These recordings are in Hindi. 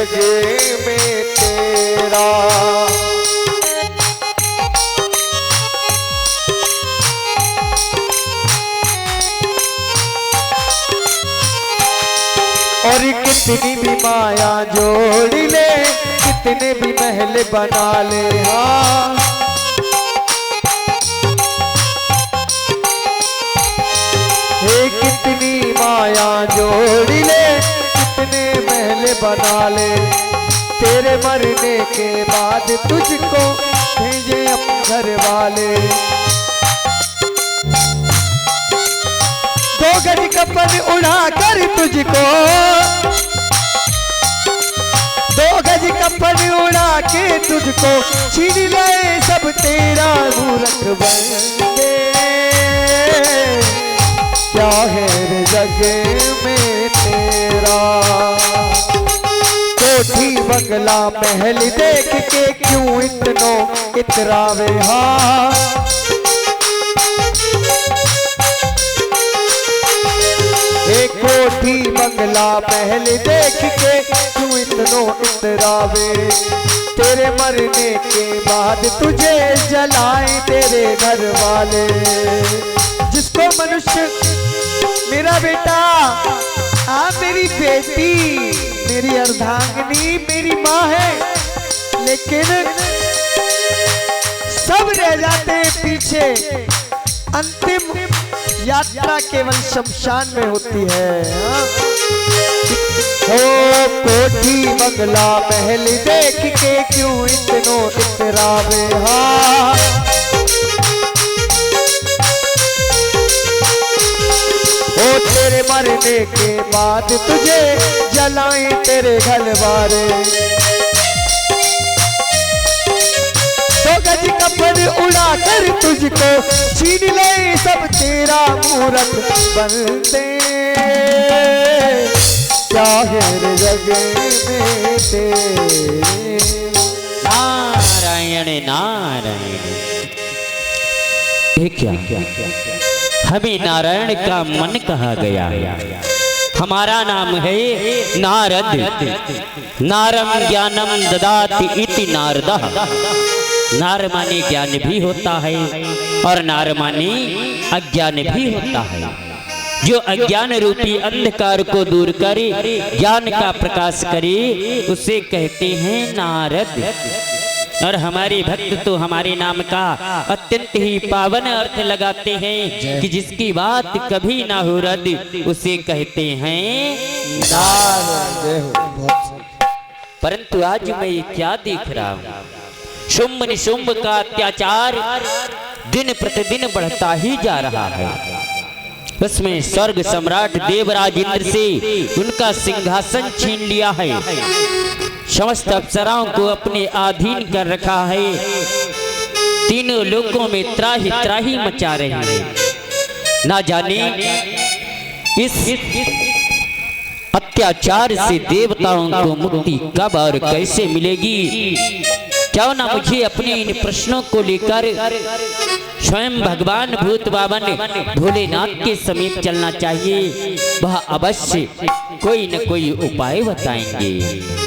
जग में तेरा। और कितनी भी माया जोड़ ले, कितने भी महल बना ले, हाँ कितनी माया जोड़ ले, कितने महल बना ले, तेरे मरने के बाद तुझको भेजे अपने घर वाले। दो गज कफन उड़ा कर तुझको, दो गज कफन उड़ा के तुझको छीन ले सब तेरा मूरख बंदे। क्या है रे जग में तेरा। कोठी बंगला महल देख के क्यों इतनो इतरावे, हाँ एक कोठी बंगला महल देख के क्यों इतनो इतरावे। तेरे मरने के बाद तुझे जलाए तेरे घर वाले। जिसको मनुष्य मेरा बेटा, मेरी बेटी, मेरी अर्धांगिनी, मेरी माँ है, लेकिन सब रह जाते हैं पीछे। अंतिम यात्रा केवल शमशान में होती है। ओ कोठी बंगला महल देख के क्यों इतनो इतरावे, हाँ ओ तेरे मरने के बाद तुझे जलाए तेरे घर वाले। दो गज कफन उड़ा कर तुझको छीन ले सब तेरा मूरत बंदे। क्या है रे जग में तेरे। नारायण नारायण। क्या हमें नारायण का मन कहा गया है। हमारा नाम है नारद। नारम ज्ञानम ददाति इति नारदः। नार माने ज्ञान भी होता है और नार माने अज्ञान भी होता है। जो अज्ञान रूपी अंधकार को दूर करे, ज्ञान का प्रकाश करे, उसे कहते हैं नारद। और हमारे भक्त तो हमारे नाम का अत्यंत ही पावन अर्थ लगाते हैं कि जिसकी बात कभी ना हो रद, उसे कहते हैं नारद। परंतु आज मैं क्या देख रहा हूँ, शुंभ निशुंभ का अत्याचार दिन प्रतिदिन बढ़ता ही जा रहा है। उसमें स्वर्ग सम्राट देवराज इंद्र से उनका सिंहासन छीन लिया है, समस्त अप्सराओं को अपने अधीन कर रखा है, तीनों लोकों में त्राही त्राही मचा रहे हैं। ना जाने इस अत्याचार से देवताओं को मुक्ति कब और कैसे मिलेगी। क्यों ना मुझे अपने इन प्रश्नों को लेकर स्वयं भगवान भूत बाबन भोलेनाथ के समीप चलना चाहिए। वह अवश्य कोई न कोई उपाय बताएंगे।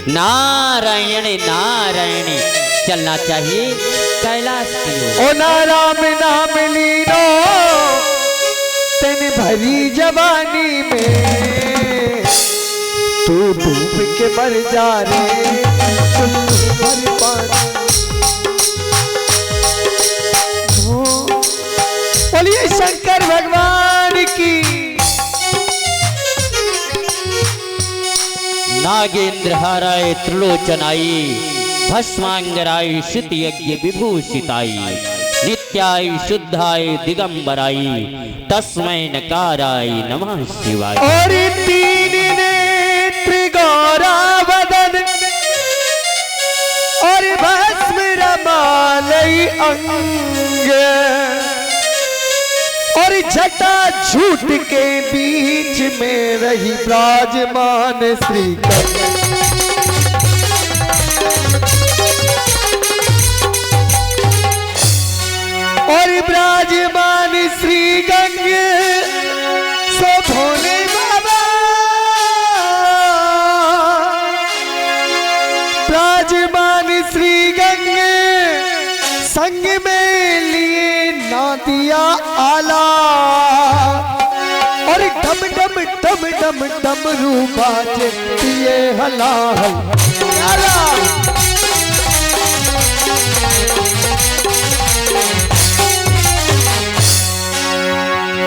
नारायण नारायण चलना चाहिए कैलाश की ओर। ओ नाराम नाम लीनो तेन भरी जवानी में, तू डूब के मर जा रे भर पानी। बोलिए शंकर भगवान की। नागेंद्र हाराय त्रिलोचनाई, भस्मांगराय श्रुत यज्ञ विभूषिताई, नित्याय शुद्धाय दिगंबराई, तस्मै नकाराय नमः शिवाय। और तीन नेत्र गौरा वदन और भस्म रमालय अंग, और जटा झूठ के बीच में रही विराजमान श्री कृष्ण। और विराजमान श्री गंग सो भोले बाबा दिया आला और डम डम डम डम डमरू बाजती है हला हला।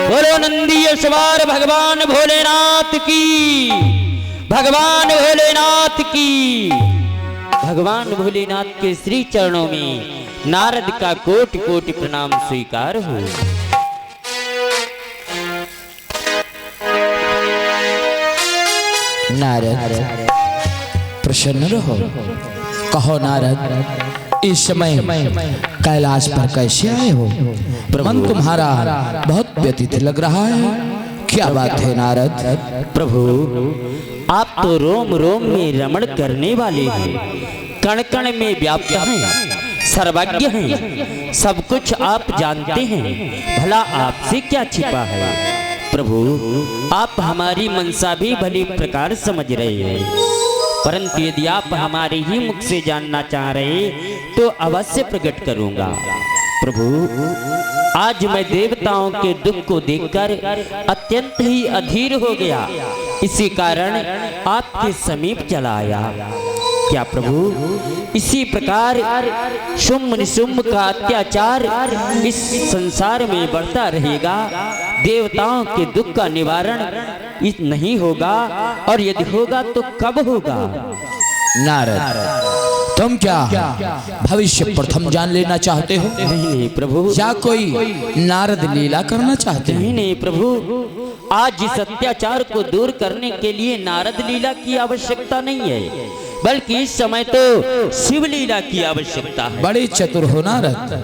बोलो नंदी सवार भगवान भोलेनाथ की, भगवान भोलेनाथ की। भगवान भोलेनाथ के श्री चरणों में नारद का कोटि कोटि प्रणाम स्वीकार हो। नारद प्रसन्न रहो। कहो नारद, इस समय कैलाश पर कैसे आए हो? मन तुम्हारा बहुत व्यतीत लग रहा है, क्या बात है नारद? प्रभु, आप तो रोम रोम में रमण करने वाले हैं, कण कण में व्याप्त हैं, सर्वज्ञ हैं, सब कुछ आप जानते हैं, भला आपसे क्या छिपा है? प्रभु, आप हमारी मनसा भी भली प्रकार समझ रहे हैं, परंतु यदि आप हमारे ही मुख से जानना चाह रहे तो अवश्य प्रकट करूंगा। प्रभु, आज मैं देवताओं के दुख को देखकर अत्यंत ही अधीर हो गया, इसी कारण आपके समीप चला आया। क्या प्रभु, इसी प्रकार शुम्भ निशुम्भ का अत्याचार इस संसार में बढ़ता रहेगा, देवताओं के दुख का निवारण नहीं होगा, और यदि होगा तो कब होगा? नारद, तुम क्या भविष्य प्रथम जान लेना चाहते हो? नहीं प्रभु। क्या कोई नारद लीला करना चाहते हैं? नहीं प्रभु, आज इस अत्याचार को दूर करने के लिए नारद लीला की आवश्यकता नहीं है, बल्कि इस समय तो शिव लीला की आवश्यकता है। बड़े चतुर हो नारद।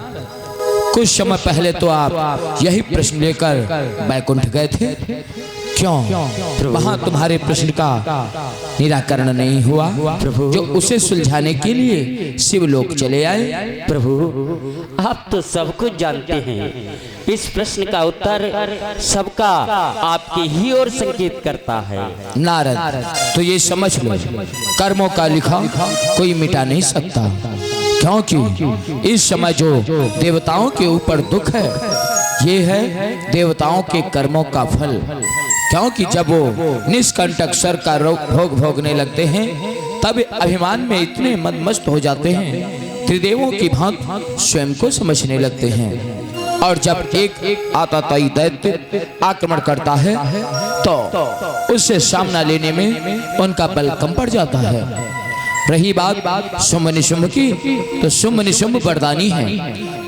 कुछ समय पहले तो आप यही प्रश्न लेकर बैकुंठ गए थे, क्यों वहां तुम्हारे प्रश्न का निराकरण नहीं हुआ? जो उसे सुलझाने के लिए शिवलोक चले आए। प्रभु, आप तो सब कुछ जानते हैं, इस प्रश्न का उत्तर सबका आपके ही ओर संकेत करता है। नारद, तो ये समझ लो, कर्मों का लिखा कोई मिटा नहीं सकता, क्योंकि इस समय जो देवताओं के ऊपर दुख है, ये है देवताओं के कर्मों का फल। क्योंकि जब वो निष्कंटक स्वर का भोग भोगने लगते हैं, तब अभिमान में इतने मदमस्त हो जाते हैं, त्रिदेवों की भांति स्वयं को समझने लगते हैं। और जब एक आतताई दैत्य आक्रमण करता है, तो उससे सामना लेने में उनका बल कम पड़ जाता है। रही बात शुम्भ निशुम्भ की, तो शुम्भ निशुम्भ वरदानी है।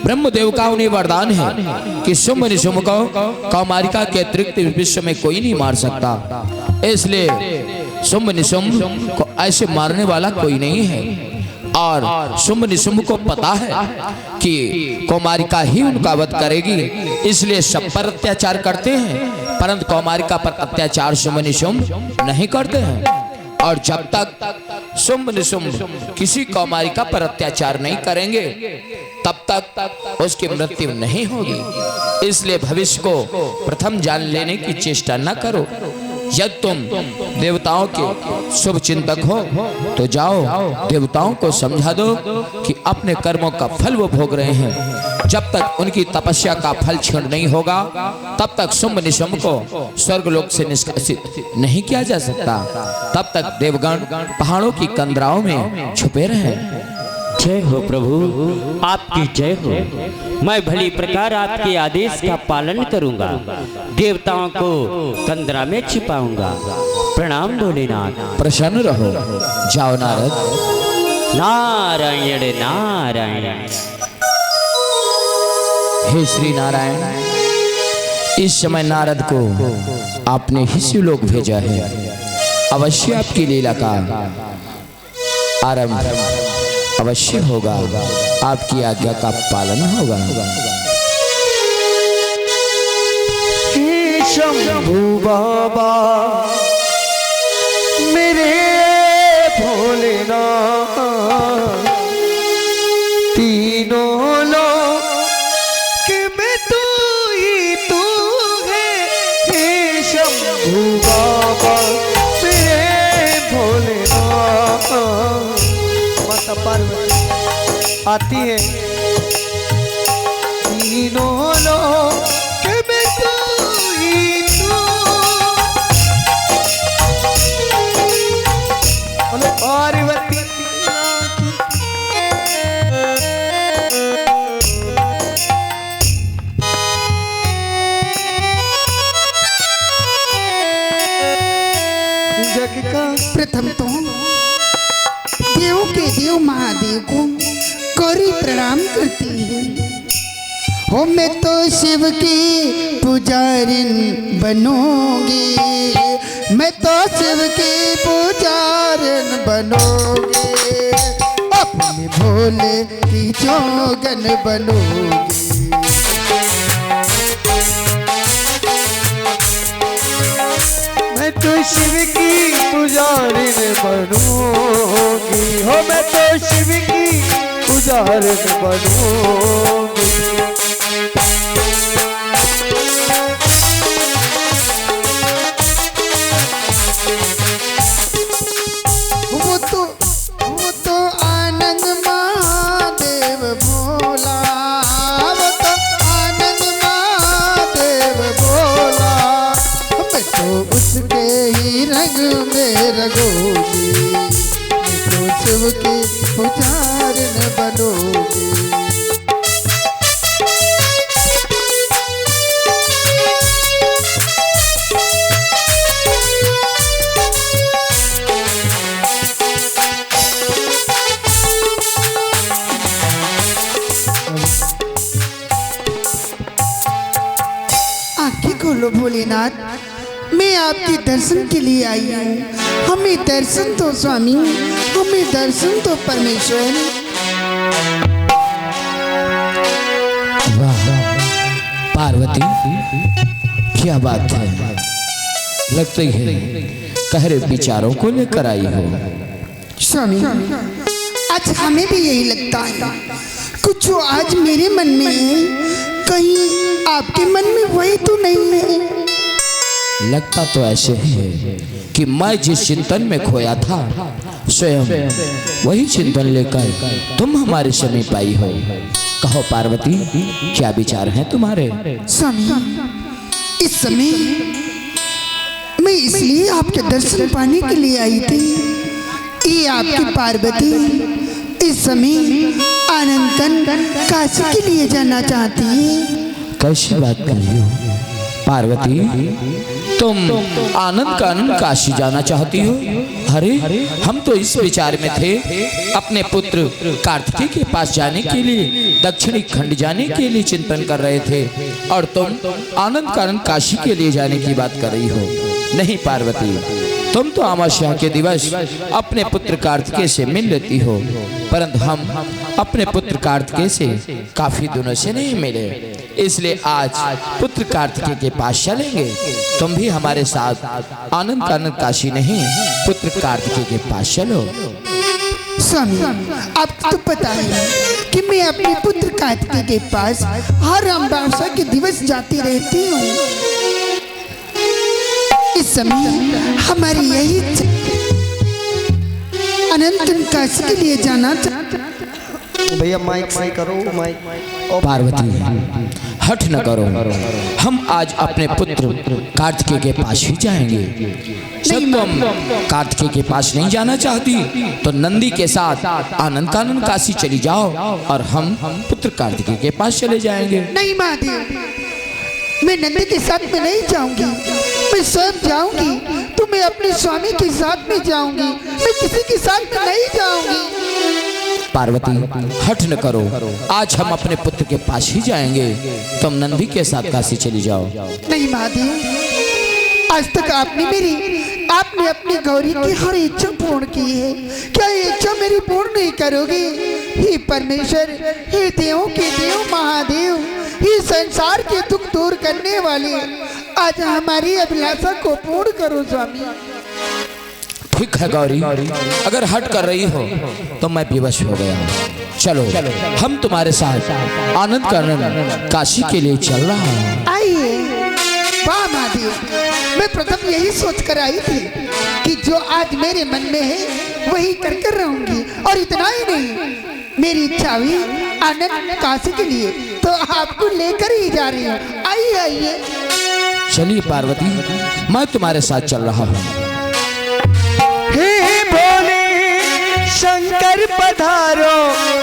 ब्रह्मदेव का उन्हें वरदान है कि शुम्भ निशुम्भ को कौमारिका के अतिरिक्त विश्व में कोई नहीं मार सकता, इसलिए शुम्भ निशुम्भ को ऐसे मारने वाला कोई नहीं है। और शुम्भ निशुम्भ को पता है कि कौमारिका ही उनका वध करेगी, इसलिए सब पर अत्याचार करते हैं, परंतु कौमारिका पर अत्याचार शुम्भ निशुम्भ नहीं करते हैं। और जब तक शुम्भ निशुम्भ किसी कौमारिका पर अत्याचार नहीं करेंगे, तब तक उसकी मृत्यु नहीं होगी। इसलिए भविष्य को प्रथम जान लेने की चेष्टा न करो। यदि तुम देवताओं के शुभ चिंतक हो, तो जाओ देवताओं को समझा दो कि अपने कर्मों का फल वो भोग रहे हैं। जब तक उनकी तपस्या का फल क्षीण नहीं होगा, तब तक शुम्भ निशुम्भ को स्वर्गलोक से निष्कासित नहीं किया जा सकता। तब तक देवगण पहाड़ों की कंदराओं में छुपे रहे। जय हो प्रभु, आपकी जय हो। मैं भली प्रकार आपके आदेश का पालन करूंगा, देवताओं को कंदरा में छिपाऊंगा। प्रणाम भोलेनाथ। प्रसन्न रहो। जाओ नारद। नारायण नारायण। हे श्री नारायण, इस समय नारद को आपने ही शिवलोक भेजा है। अवश्य आपकी लीला का आरंभ अवश्य होगा, आपकी आज्ञा का पालन होगा। हे शंभू बाबा मेरे भोलेनाथ, तीनों लोक में तू ही तू है। हे शंभू बाबा मेरे भोलेनाथ। माता पार्वती आती है, तीनों लोक जग का प्रथम तो देव के देव महादेव को गौरी प्रणाम करती है। हो मैं तो शिव की पुजारिन बनूंगी, मैं तो शिव की पुजारिन बनूंगी, अपने भोले की जोगन बनूंगी। मैं तो शिव की पुजारिन बनूंगी, हो मैं तो शिव की पुजारिन बनूंगी। वो तो आनंद महादेव भोला, वो तो आनंद महादेव भोला, मैं तो उसके ही रंग में रंगूंगी, मैं तो शिव की पुजारिन बनूंगी। आंखें खोलो भोलेनाथ, मैं आपके दर्शन के लिए आई हूँ। हमें दर्शन दो स्वामी, हमें दर्शन दो परमेश्वर। वाह पार्वती, क्या बात है, लगती है गहरे विचारों को लेकर आई हो। स्वामी, आज हमें भी यही लगता है, कुछ जो आज मेरे मन में है, कहीं आपके मन में वही तो नहीं है। लगता तो ऐसे है कि मैं जिस चिंतन में खोया था, स्वयं वही चिंतन लेकर तुम हमारे समीप आई हो। कहो पार्वती, क्या विचार हैं तुम्हारे? स्वामी, इस समय मैं इसलिए आपके दर्शन पाने के लिए आई थी। ये आपकी पार्वती इस समय आनंदन काशी के लिए जाना चाहती है। कैसी बात कर रही हो पार्वती, तुम आनंद कानन काशी जाना चाहती हो? अरे हम तो इस विचार में थे, अपने पुत्र कार्तिकेय के पास जाने के लिए, दक्षिणी खंड जाने के लिए चिंतन कर रहे थे, और तुम आनंद कानन काशी के लिए जाने की बात कर रही हो। नहीं पार्वती, तुम तो अमावस्या के दिवस अपने पुत्र कार्तिकेय से मिल लेती हो, परंतु हम अपने पुत्र कार्तिकेय से काफी दिनों से नहीं मिले, इसलिए आज पुत्र कार्तिकेय के पास चलेंगे। तुम भी हमारे साथ आनंद कानन काशी नहीं, पुत्र कार्तिकेय के पास चलो। स्वामी, आपको तो पता है कि मैं अपने पुत्र कार्तिकेय के पास हर अमावस्या के दिवस जाती रहती हूँ। इस समय हमारी यही अनंतन काशी के लिए जाना चाहता। भैया माइक सही करो, माइक। पार्वती हठ न करो, हम आज अपने पुत्र कार्तिकेय के पास ही जाएंगे। जब तुम कार्तिकेय के पास नहीं जाना चाहती तो नंदी के साथ आनंद कानन काशी चली जाओ, और हम पुत्र कार्तिकेय के पास चले जाएंगे। नहीं महादेव, मैं नंदी के साथ में नहीं जाऊंगी, मैं स्वयं जाऊंगी, तो मैं अपने स्वामी के साथ में जाऊंगी, मैं किसी के साथ में नहीं जाऊंगी। पार्वती हठ न करो, आज हम अपने पुत्र के पास ही जाएंगे, तुम नंदी के साथ काशी चली जाओ। नहीं महादेव, आज तक आपने अपनी गौरी की हर इच्छा पूर्ण की है, क्या ये इच्छा मेरी पूर्ण नहीं करोगे? हे परमेश्वर, हे देवों के देव महादेव, हे संसार के दुख दूर करने वाले, आज हमारी अभिलाषा को पूर्ण करो स्वामी। ठीक है गौरी, अगर हट कर रही हो तो मैं विवश हो गया हूँ। चलो हम तुम्हारे साथ आनंद कानन काशी के लिए चल रहा हूँ। आइए। वाह महादेव, मैं प्रथम यही सोच कर आई थी कि जो आज मेरे मन में है वही कर कर रहूंगी, और इतना ही नहीं, मेरी इच्छा हुई आनंद काशी के लिए, तो आपको लेकर ही जा रही हूँ। आइए आइए। चलिए पार्वती, मैं तुम्हारे साथ चल रहा हूँ। हे भोले शंकर पधारो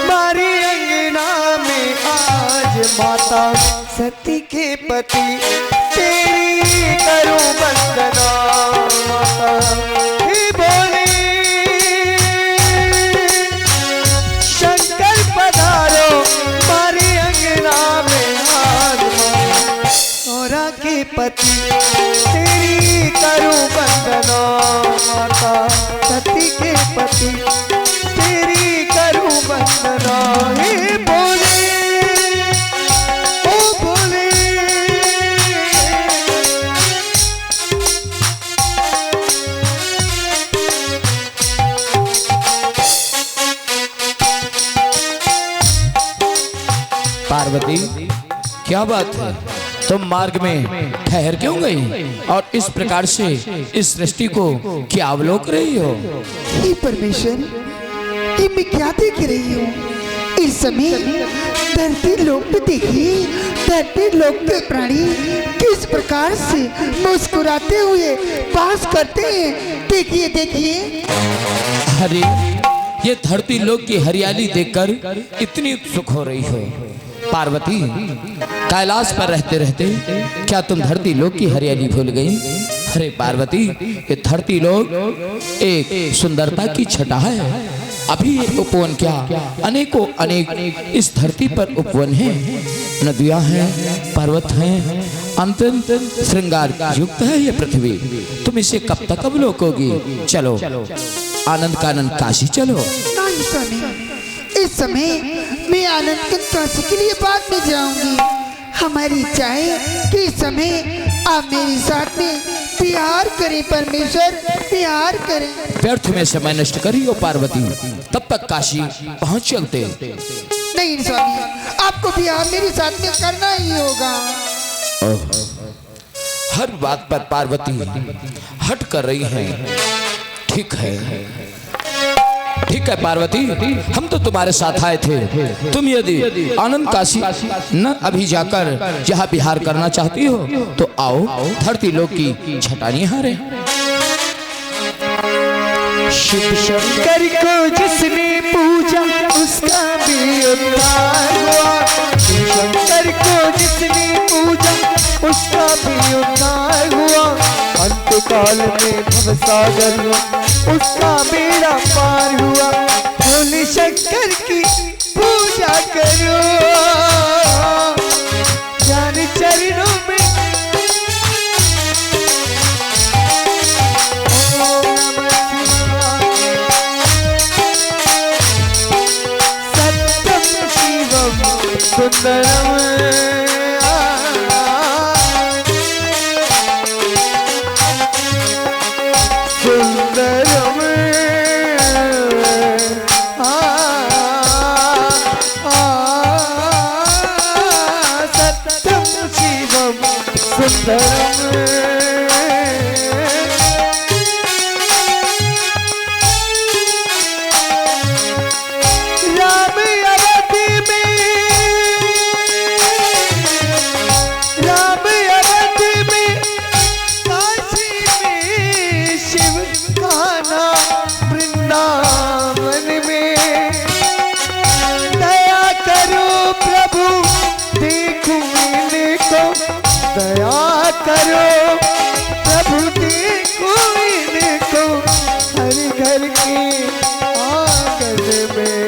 मारी अंगना में, आज माता सती के पति तेरी करूं वंदना। माता गंगा के पति तेरी करूं वंदना, माता सती के पति तेरी करूं वंदना। हे भोले ओ भोले, पार्वती क्या बात है, तुम मार्ग में ठहर क्यों गई और इस प्रकार से इस सृष्टि को क्या अवलोक रही हो? हे परमेश्वर, ये मैं क्या देख रही हूँ? इस समय धरती लोक पे देखिए, धरती लोक पे प्राणी किस प्रकार से मुस्कुराते हुए पास करते हैं। देखिए देखिए। अरे ये धरती लोक की हरियाली देखकर इतनी उत्सुक हो रही हो। पार्वती, कैलाश पर रहते रहते क्या तुम धरती लोक की हरियाली भूल गई? अरे पार्वती, ये धरती लोक एक सुंदरता की छटा है। अभी ये उपवन क्या अनेकों अनेक इस धरती पर उपवन है, नदियां हैं, पर्वत हैं, अत्यंत श्रृंगार युक्त है ये पृथ्वी। तुम इसे कब तक अवलोकोगी? चलो आनंद कानन काशी चलो। नहीं स्वामी, इस समय मैं आनंद कानन काशी के लिए बाद में जाऊंगी। हमारी इच्छा है कि इस समय आप मेरे साथ में प्यार करें परमेश्वर, प्यार करें। व्यर्थ में समय नष्ट करियो पार्वती, तब तक काशी पहुंच चलते। नहीं स्वामी, आपको प्यार मेरे साथ में करना ही होगा। हर बात पर पार्वती हट कर रही है। ठीक है, ठीक है पार्वती, हम तो तुम्हारे साथ आए थे। तुम यदि आनंद काशी न अभी जाकर यहाँ विहार करना चाहती हो तो आओ, धरती लोक की छटानी हारे। शिव शंकर को जिसने पूजा उसका भी उद्धार हुआ। शिव शंकर को जिसने पूजा उसका भी उद्धार हुआ। अंतकाल में भवसागर उसका बेड़ा पार हुआ। भोले शंकर की पूजा करो, ज्ञान चरणों में सुंदरम सुंदरम सत्यम शिवम सुंदरम। दया करो प्रभु, देखो इनको हर घर के आंगन में।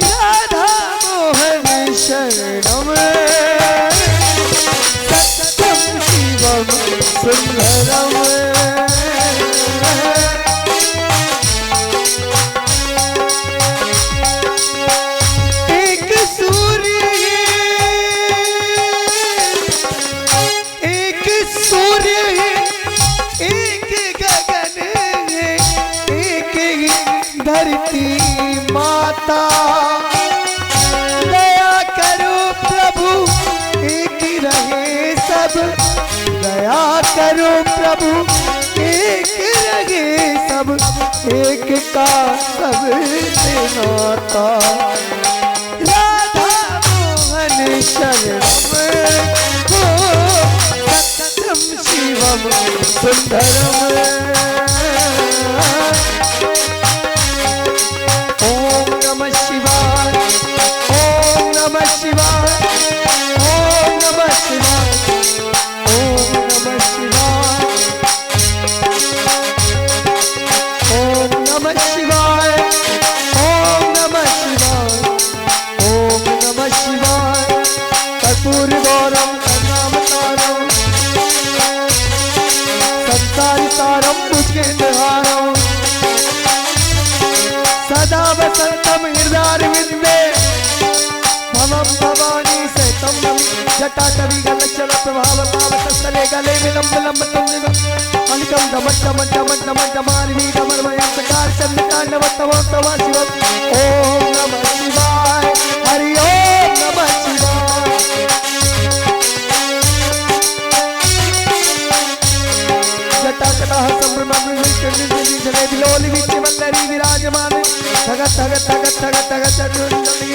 राधा मोहन शरणम सत्यम शिवम सुंदरम। धरती माता दया करो प्रभु, एक ही रहे सब। दया करो प्रभु, एक रहे सब। एक का सब से नाता। राधा मोहन शरणम हो सत्यम शिवम सुंदरम। कर्पूर गौरम नाम तारम जटा कवि गलचल प्रभाव पाव तले गले में लंब लंब तुंग अनकम डमट डमट डमट डमट डमारवी डमर मयम सकार चंद्रिका नव तव तव शिव ओम नमः शिवाय हरि ओम नमः शिवाय जटा कटाह संभ्रम चंद्री जले बिलोली विच वल्लरी विराजमान थग थग थग थग थग चंद्री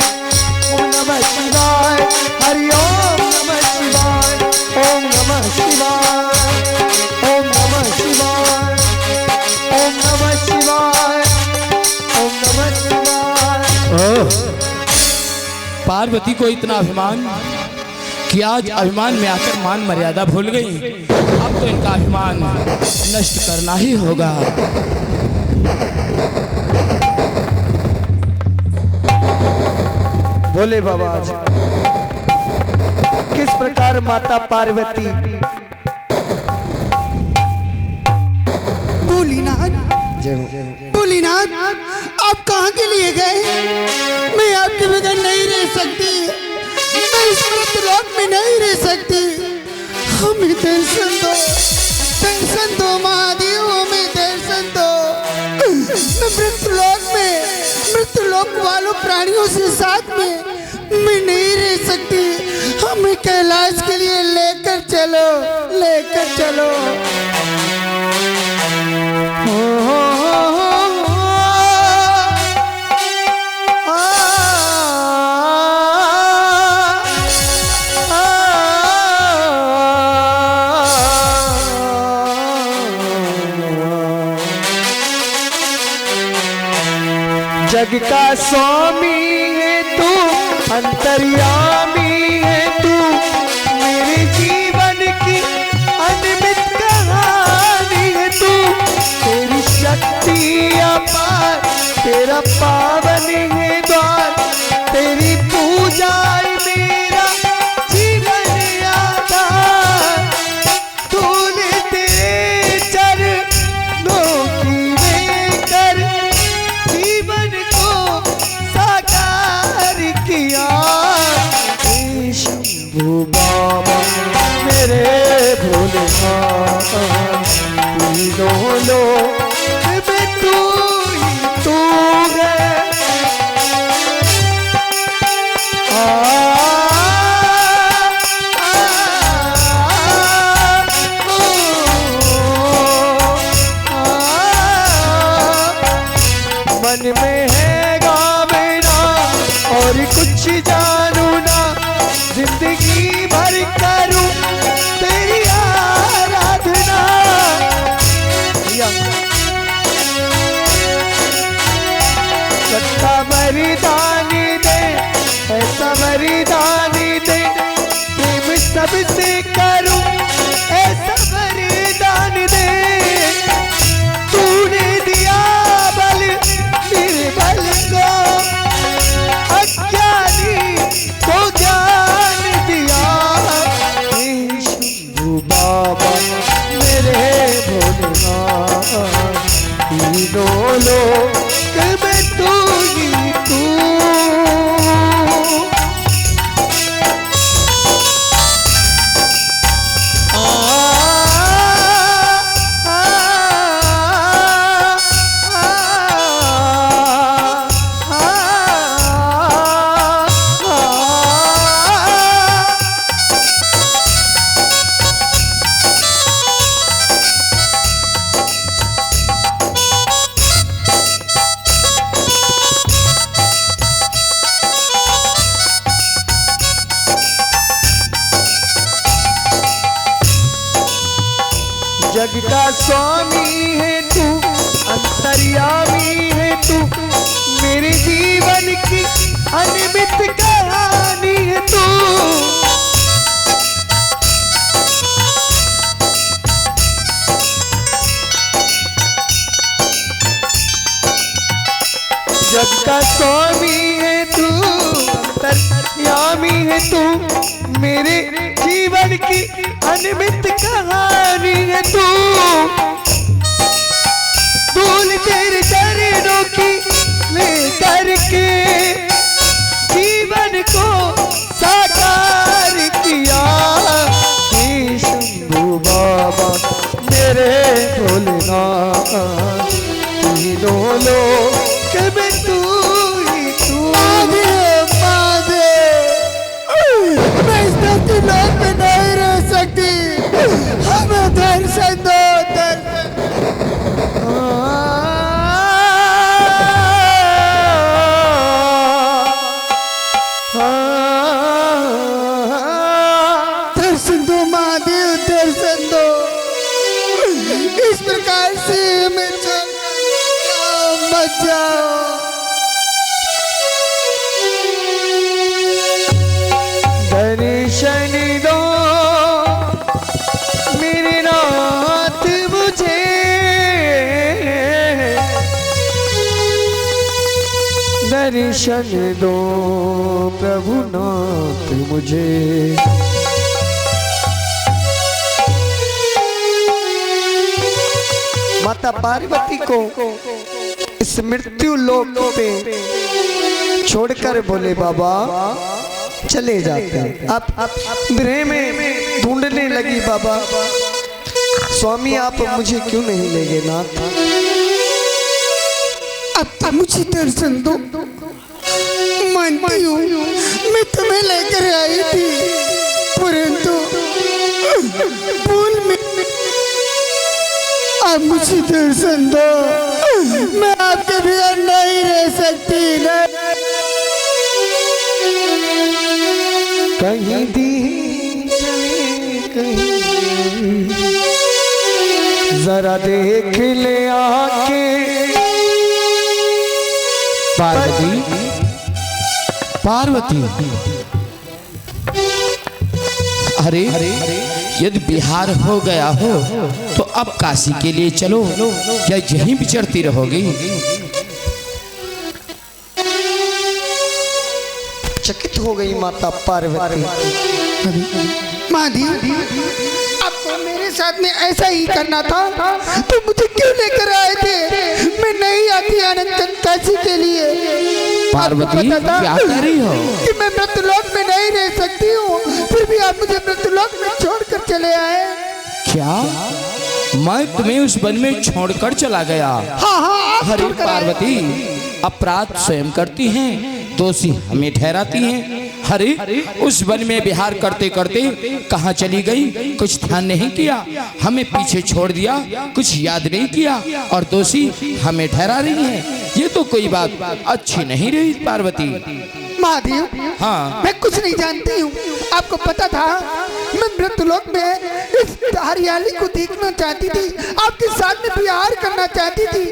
ओम नमः शिवाय हरि ओम नमः शिवाय ओम नमः शिवाय ओम नमः शिवाय ओम नमः शिवाय ओम नमः शिवाय। पार्वती को इतना अभिमान कि आज अभिमान में आकर मान मर्यादा भूल गई। अब तो इनका अभिमान नष्ट करना ही होगा। बोले बाबा आज किस प्रकार माता पार्वती भोलेनाथ, भोलेनाथ आप कहाँ के लिए गए? मैं आपके बगैर नहीं रह सकती, मैं इस मृत्यलोक में नहीं रह सकती। हमें दर्शन दो महादेव, हमें दर्शन दो। मैं मृत्यलोक वालों प्राणियों से साथ में मैं नहीं रह सकती। हमें कैलाश के लिए लेकर चलो, लेकर चलो। जग का स्वामी है तू, अंतर्यामी है तू, मेरे जीवन की अनमित कहानी है तू। तेरी शक्ति अपार, तेरा पावन है द्वार, तेरी पूजा मेरा जीवन आधार। तूने तेरे चरणों की कर जीवन को साकार किया। हे शंभू बाबा मेरे भोलेनाथ, तीनों लोक में तू ही तू है। मन में है गावेना और कुछ जानू ना, जिंदगी भर करूं तेरी आराधना। सत्ता बलिदानी दे, ऐसा बलिदानी दे, प्रेम सबसे करूं ऐसा बलिदान दे। तूने दिया बल निर्बल को, अज्ञानी को ज्ञान दिया। हे शंभू बाबा मेरे भोलेनाथ, तीनों लोक में तू ही तू। जग का स्वामी है तू, अंतर्यामी है तू, मेरे जीवन की अनमित कहानी है तू। जग का स्वामी है तू, अंतर्यामी है तू, मेरे जीवन की अनमित कहानी है तू। धूल तेरे चरणों की ले करके जीवन को साकार किया। महादेव दर्शन दो। इस प्रकार से मैं मत जाओ। दर्शन दो मेरे नाथ मुझे, दर्शन दो प्रभु नाथ मुझे। माता पार्वती को इस मृत्यु लोक पे छोड़कर बोले बाबा चले जाते हैं। आप गृह में ढूंढने लगी बाबा, स्वामी आप मुझे क्यों नहीं ले गए नाथ? अब मुझे दर्शन दो। मानती हूँ मैं तुम्हें लेकर आई थी, परंतु भूल में। अब मुझे दर्शन दो, मैं आपके बिना नहीं रह सकती ना। कहीं दी चले कहीं, जरा देख ले आके। पार्वती, पार्वती, अरे यदि बिहार हो गया हो तो अब काशी के लिए चलो, क्या यहीं विचरती रहोगी? चकित हो गई माता पार्वती। महादेव, आपको मेरे साथ में ऐसा ही करना था तो मुझे क्यों लेकर आए थे? मैं नहीं आती अनंत काशी के लिए। पार्वती क्या कर रही हो? कि मैं मृत्युलोक में नहीं रह सकती हूँ, फिर भी आप मुझे मृत्युलोक में छोड़कर चले आए। क्या मैं तुम्हें उस वन में छोड़कर चला गया? हाँ, अरे पार्वती, अपराध स्वयं करती हैं, दोषी हमें ठहराती हैं। अरे उस वन में विहार करते करते कहाँ चली गई, कुछ ध्यान नहीं किया, हमें पीछे छोड़ दिया, कुछ याद नहीं किया और दोषी हमें ठहरा रही हैं। ये तो कोई बात अच्छी नहीं रही पार्वती। महादेव, हाँ, मैं कुछ नहीं जानती हूँ। आपको पता था मैं मृत्युलोक में इस हरियाली को देखना चाहती थी, आपके साथ में विहार करना चाहती थी।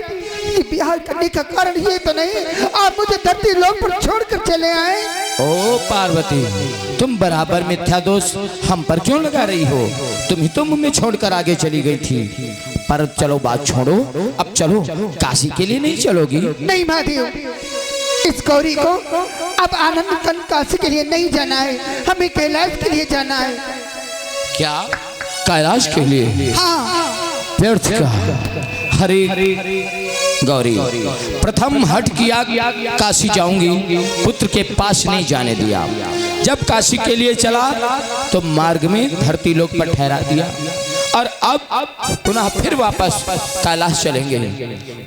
ये विहार करने का कारण ये तो नहीं आप मुझे धरती लोक पर छोड़कर चले आए। ओ पार्वती, तुम बराबर मिथ्या दोष हम पर क्यों लगा रही हो? तुम ही तो मुझे छोड़कर आगे चली गई थी। पर चलो बात छोड़ो, अब चलो काशी के लिए नहीं चलोगी? नहीं महादेव, इस गौरी को अब आनंद कन काशी के लिए नहीं जाना है, हमें कैलाश के लिए जाना है। क्या कैलाश के लिए? हाँ। व्यर्थ का। हरे गौरी, प्रथम हट किया काशी जाऊंगी, पुत्र के पास नहीं जाने दिया। जब काशी के लिए चला तो मार्ग में धरती लोक पर ठहरा दिया और अब पुनः फिर वापस कैलाश चलेंगे।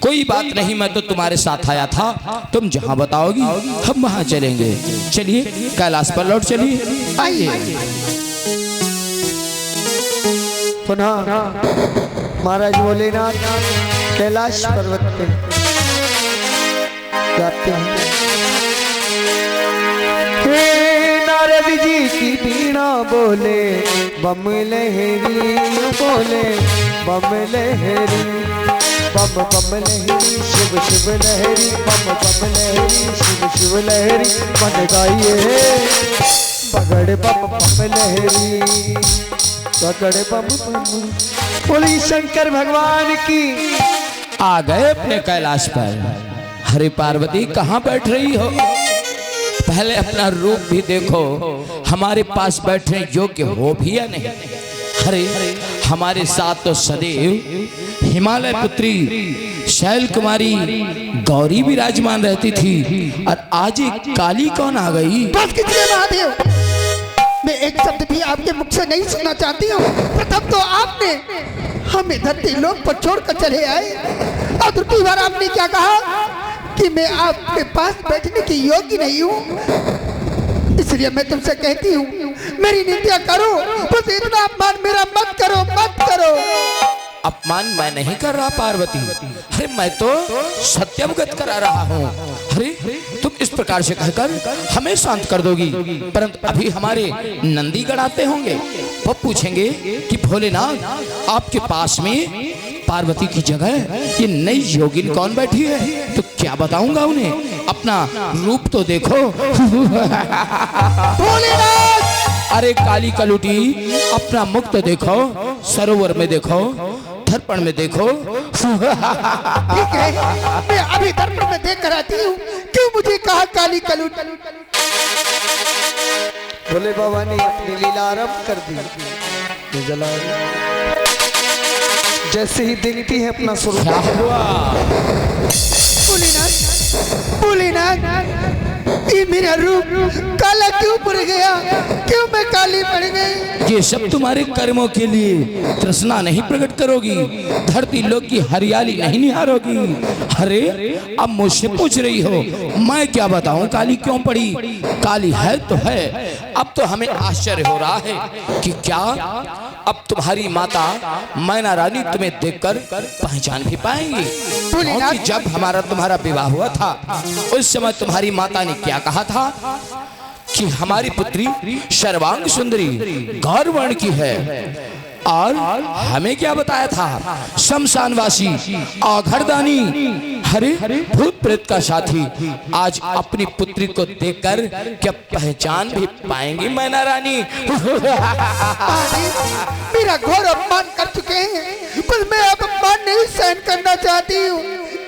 कोई बात नहीं, मैं तो तुम्हारे साथ आया था, तुम जहां बताओगी हम वहां चलेंगे। चलिए कैलाश पर लौट चलिए, आइए। पुनः महाराज भोलेनाथ कैलाश पर्वत पे जाते हैं। हे नारद जी की बीणा बोले बम लहरी, बोले बम लहरी, बम बम लहरी, शिव शिव लहरी, बम बम लहरी, शिव शिव लहरी। मन गाइए पगड़ बम बम लहरी, पगड़ बम बम। बोली शंकर भगवान की। आ गए अपने कैलाश पर। हरे पार्वती, कहाँ बैठ रही हो? पहले अपना रूप भी देखो, हमारे पास बैठने योग्य हो भी या नहीं? अरे हमारे साथ तो सदैव हिमालय पुत्री शैल कुमारी गौरी विराजमान रहती थी और आज एक काली कौन आ गई? बस कीजिए महादेव, मैं एक शब्द भी आपके मुख से नहीं सुनना चाहती हूँ। प्रथम तो आपने हमें धरती लोक पर छोड़कर चले आए और दूसरी बार आपने क्या कहा कि मैं आपके पास बैठने की योग्य नहीं हूँ। इसलिए मैं तुमसे कहती हूँ मेरी निंदा करो, बस इतना अपमान मेरा मत करो, मत करो। अपमान मैं नहीं कर रहा पार्वती, अरे मैं तो सत्यवगत करा रहा हूँ। अरे तुम इस प्रकार से कहकर हमें शांत कर दोगी, परंतु अभी हमारे नंदी गण आते होंगे, वो पूछेंगे कि भोलेनाथ आपके पास में पार्वती की जगह ये नई योगिन कौन बैठी है? तो क्या बताऊंगा उन्हें, अपना रूप तो देखो। भोलेनाथ! अरे काली कलुटी, अपना मुख तो देखो, सरोवर में देखो, दर्पण में देखो। ठीक है, मैं अभी दर्पण में देख कर आती हूँ। क्यों मुझे कहा काली कलुट? भोले बाबा ने अपनी लीला आरंभ कर दी। जला जैसे ही देखती है अपना स्वरूप, भोलेनाथ, भोलेनाथ, ये मेरा रूप काला क्यों पड़ गया? क्यों मैं काली पड़ गई? ये सब तुम्हारे कर्मों के लिए। तृष्णा नहीं प्रकट करोगी, धरती लोक की हरियाली नहीं निहारोगी। अरे अब मुझसे पूछ रही हो, मैं क्या बताऊं काली क्यों पड़ी? काली है तो है। अब तो हमें आश्चर्य हो रहा है कि क्या अब तुम्हारी माता मैना रानी तुम्हें देखकर पहचान भी पाएंगी? क्योंकि जब हमारा तुम्हारा विवाह हुआ था, उस समय तुम्हारी माता ने क्या कहा था कि हमारी पुत्री सर्वांग सुंदरी गौर वर्ण की है, और हमें क्या बताया था? शमशानवासी औघड़दानी, हरे भूत प्रेत का साथी आज अपनी पुत्री को देखकर क्या पहचान भी पाएंगी मैना रानी? मेरा घोर अपमान कर चुके हैं, पर मैं अब अपमान नहीं सहन करना चाहती हूँ,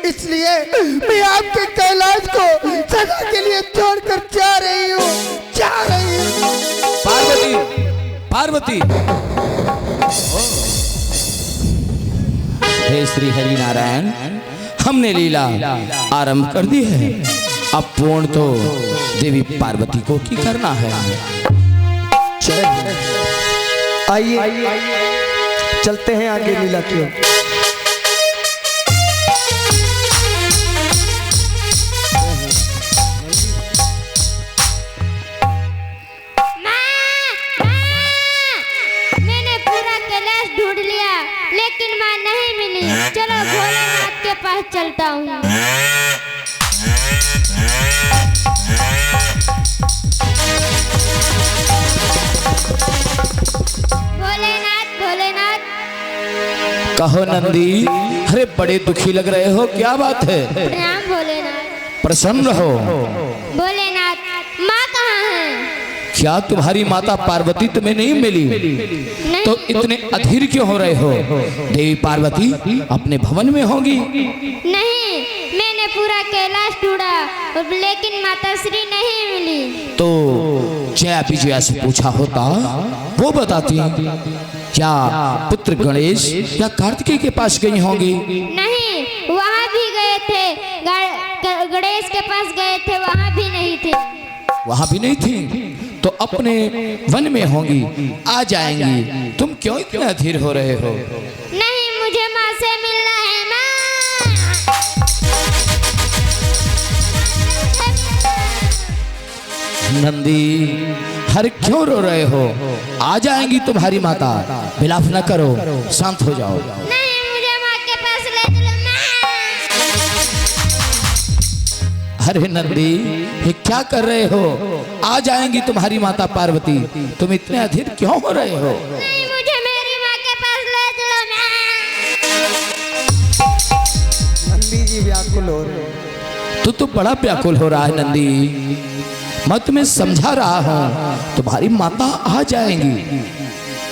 इसलिए मैं आपके कैलाश को सदा के लिए छोड़कर जा रही हूँ। पार्वती, पार्वती, हे श्री हरि नारायण, हमने लीला आरंभ कर दी है, अब पूर्ण तो देवी पार्वती को की करना है। आइए चलते हैं आगे लीला की ओर। लेकिन माँ नहीं मिली। चलो भोलेनाथ के पास चलता हूँ। भोलेनाथ, भोलेनाथ। कहो नंदी, अरे बड़े दुखी लग रहे हो, क्या बात है? प्रणाम भोलेनाथ। प्रसन्न रहो। भोलेनाथ, माँ कहाँ है? क्या तुम्हारी माता पार्वती तुम्हें नहीं मिली? नहीं। तो इतने अधीर क्यों हो रहे हो? देवी पार्वती अपने भवन में होंगी। नहीं, मैंने पूरा कैलाश ढूंढा, लेकिन माता श्री नहीं मिली। तो जया विजया से पूछा होता, वो बताती क्या पुत्र गणेश या कार्तिकेय के पास गई होंगी? नहीं, वहाँ भी गए थे, गणेश के पास गए थे, वहाँ भी नहीं थे। वहाँ भी नहीं थी, तो अपने वन में होंगी, आ जाएंगी। तुम क्यों इतने अधीर हो रहे हो? नहीं, मुझे माँ से मिलना है। माँ, नंदी, हर क्यों रो रहे हो? आ जाएंगी तुम्हारी माता, विलाप न करो, शांत हो जाओ। नहीं, मुझे माँ के पास ले चलो। अरे नंदी, ये क्या कर रहे हो? आ जाएंगी तुम्हारी माता पार्वती, तुम इतने अधीर क्यों हो रहे हो? नहीं, मुझे मेरी माँ के पास ले चलो। नंदी जी व्याकुल हो रहे हैं। तू तो बड़ा व्याकुल हो रहा है नंदी, मैं तुम्हें समझा रहा हूँ, तुम्हारी माता आ जाएंगी।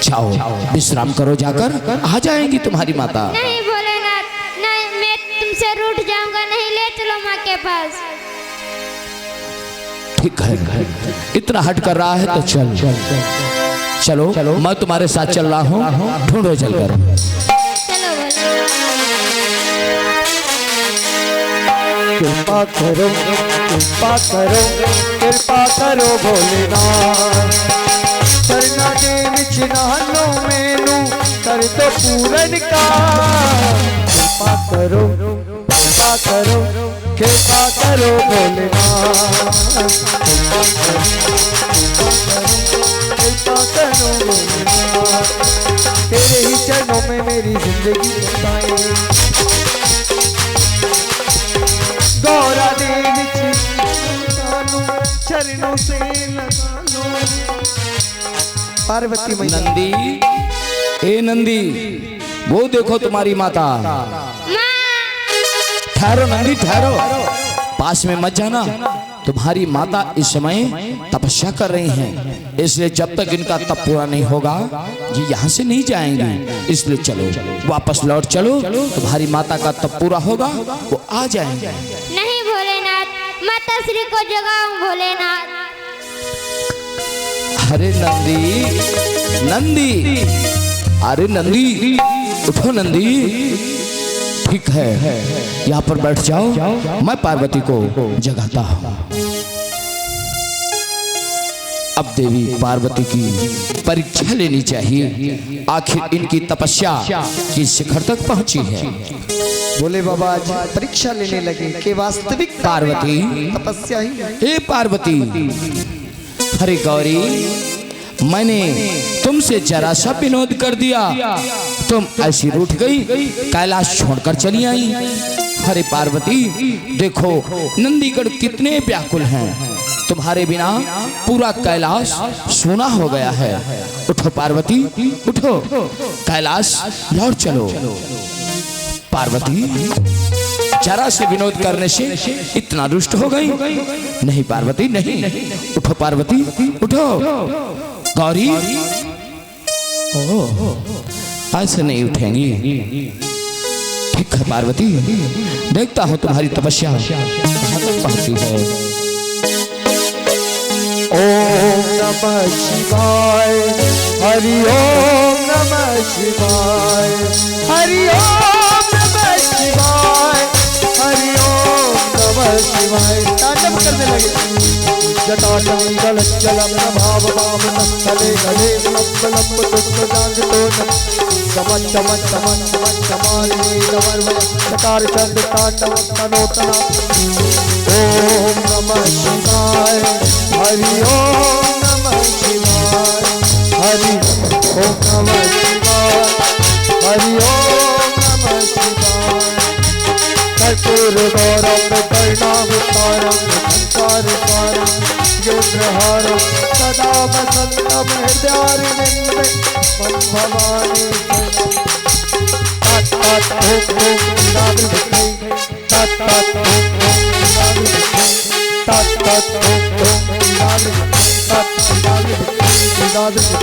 जाओ विश्राम करो, जाकर आ जाएंगी तुम्हारी माता। नहीं भोलेनाथ, नहीं, मैं तुमसे रूठ जाऊंगा। नहीं, ले चलो माँ के पास। ठीक है, इतना हट कर रहा है तो चल चलो, मैं तुम्हारे साथ चल रहा हूँ, ढूंढो जलकर। चलो भोलेनाथ। कृपा करो, कृपा करो, कृपा करो भोलेनाथ। चरना के विच नानो मैनू कर दो पूरन का। कृपा करो, कृपा करो, कृपा करो भोलेनाथ। कृपा करो भोलेनाथ। तेरे ही चरणों में मेरी जिंदगी बताए। गौरा देवी चरणों से लगा लो। पार्वती मैया नंदी, ए नंदी, वो देखो तुम्हारी माता। ठहरो नंदी ठहरो, पास में मत जाना। तुम्हारी माता इस समय तपस्या कर रही हैं, इसलिए जब तक इनका तप पूरा नहीं होगा ये यहाँ से नहीं जाएंगे। इसलिए चलो वापस लौट चलो, तुम्हारी माता का तप पूरा होगा वो आ जाएंगे। नहीं भोलेनाथ, माता श्री को जगाऊं भोलेनाथ। अरे नंदी, नंदी, अरे नंदी उठो नंदी। ठीक है, यहाँ पर बैठ जाओ, मैं पार्वती को जगाता हूँ। अब देवी पार्वती की परीक्षा लेनी चाहिए, आखिर इनकी तपस्या किस शिखर तक पहुंची है। बोले बाबा आज परीक्षा लेने लगे कि वास्तविक पार्वती, तपस्या ही है। हे पार्वती, अरे गौरी, मैंने तुमसे जरा सा विनोद कर दिया, तुम ऐसी रूठ गई, कैलाश छोड़कर चली आई। अरे पार्वती देखो नंदीगढ़ कितने व्याकुल हैं, तुम्हारे बिना पूरा कैलाश सूना हो गया है। उठो पार्वती उठो, कैलाश लौट चलो। पार्वती जरा से विनोद करने से इतना रुष्ट हो गई? नहीं पार्वती नहीं, उठो पार्वती उठो। गौरी, ओह ऐसे नहीं उठेंगी। ठीक है पार्वती, देखता हूँ तुम्हारी तपस्या कहाँ तक पहुंची है। ओम नमः शिवाय, हरि ओम नमः शिवाय, हरि ओम नमः शिवाय, हरि ओम नमः शिवाय। तांडव करने लगे। जटाटंगल जलम भाव भाव स्थले गले लंब लंब दुष्ट जागतो चमन चमन चमन चमन चमारी नमर्वय चकार चंद तांडव तनोतना। ओम नमः शिवाय, हरि ओम नमः शिवाय, हरि ओम नमः शिवाय, हरि ओम नमः शिवाय। कर्पूर गौरव कर्णावतारं संसारसारं योगहारं सदा वसन्तं हृदयारविन्दे मम भवानी। तात तात ओम ओम नागरिकै, तात तात ओम ओम नागरिकै, तात तात ओम ओम नागरिकै, तात नागरिकै नागरिकै।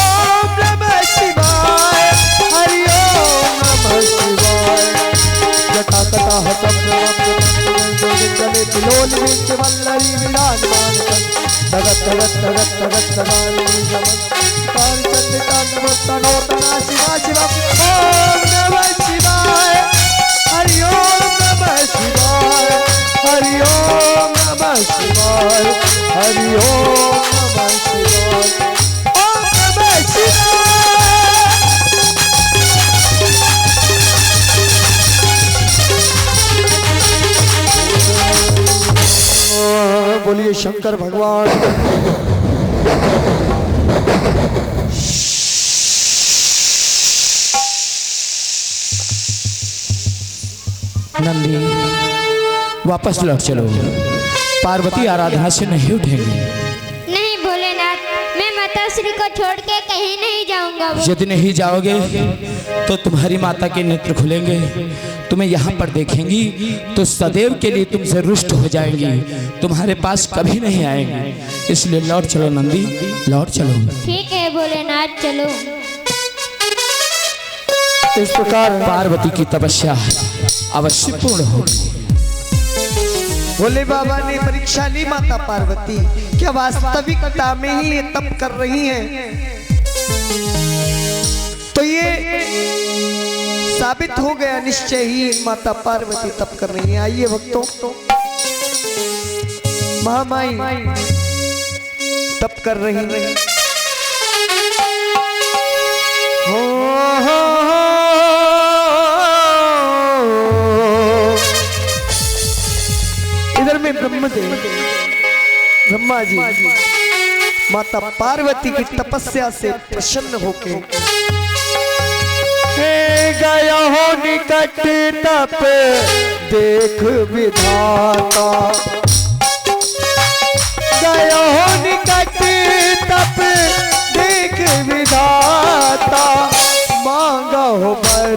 ओम नमः शिवाय, हरि ओम नमः शिवाय। जटा कटाह चले बिलोल बीच वल्लरी विराजमान तगत तगत तगत तगत तगारी नमस्कार चंद्रिका नमोतना शिवा शिवा। ओम नमः शिवाय, हरि ओम नमः शिवाय, हरि ओम नमः शिवाय, हरि ओम नमः शिवाय, ओम नमः शिवाय। बोलिए शंकर भगवान। नंदी वापस लौट चलो, पार्वती आराधना से नहीं उठेंगी। नहीं भोलेनाथ, मैं माता श्री को छोड़ के कहीं नहीं जाऊंगा। यदि नहीं जाओगे तो तुम्हारी माता के नेत्र खुलेंगे, तुम्हें यहाँ पर देखेंगी तो सदैव के लिए तुमसे रुष्ट हो जाएंगी, तुम्हारे पास कभी नहीं आएंगी। इसलिए लौट चलो नंदी, लौट चलो। ठीक है भोलेनाथ, चलो। इस प्रकार पार्वती की तपस्या अवश्य पूर्ण होगी। भोले बाबा ने परीक्षा ली माता पार्वती, क्या वास्तविकता में ही ये तप कर रही हैं? तो ये साबित हो गया निश्चय ही माता पार्वती तप कर रही हैं। आइए भक्तों, महामाई तप कर रही हैं। इधर में ब्रह्मदेव ब्रह्मा जी माता पार्वती की तपस्या से प्रसन्न होके गया हो निकट तप देख विधाता। गयो निकट तब देख विधाता, मांगा हो बर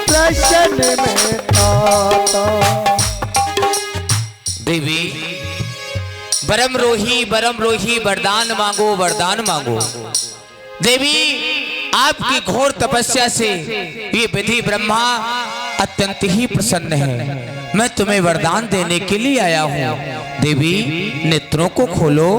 प्रश्न में आता। देवी बरम रोही वरदान मांगो, वरदान मांगो। देवी आपकी घोर तपस्या से ये विधि ब्रह्मा अत्यंत ही प्रसन्न है। मैं तुम्हें वरदान देने के लिए आया हूँ। देवी नेत्रों को खोलो।